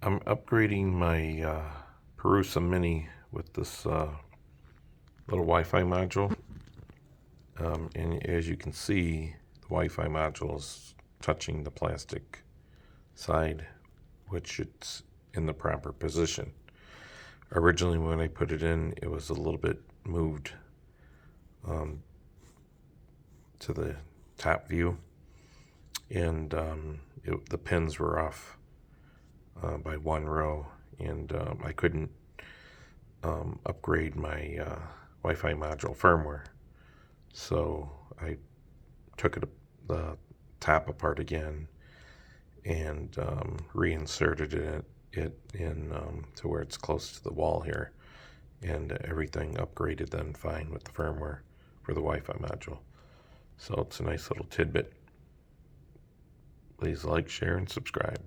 I'm upgrading my Prusa Mini with this little Wi-Fi module. And as you can see, the Wi-Fi module is touching the plastic side, which it's in the proper position. Originally, when I put it in, it was a little bit moved to the top view, and the pins were off by one row, and I couldn't upgrade my Wi-Fi module firmware. So I took the top apart again and reinserted it in to where it's close to the wall here, and everything upgraded then fine with the firmware for the Wi-Fi module. So it's a nice little tidbit. Please like, share, and subscribe.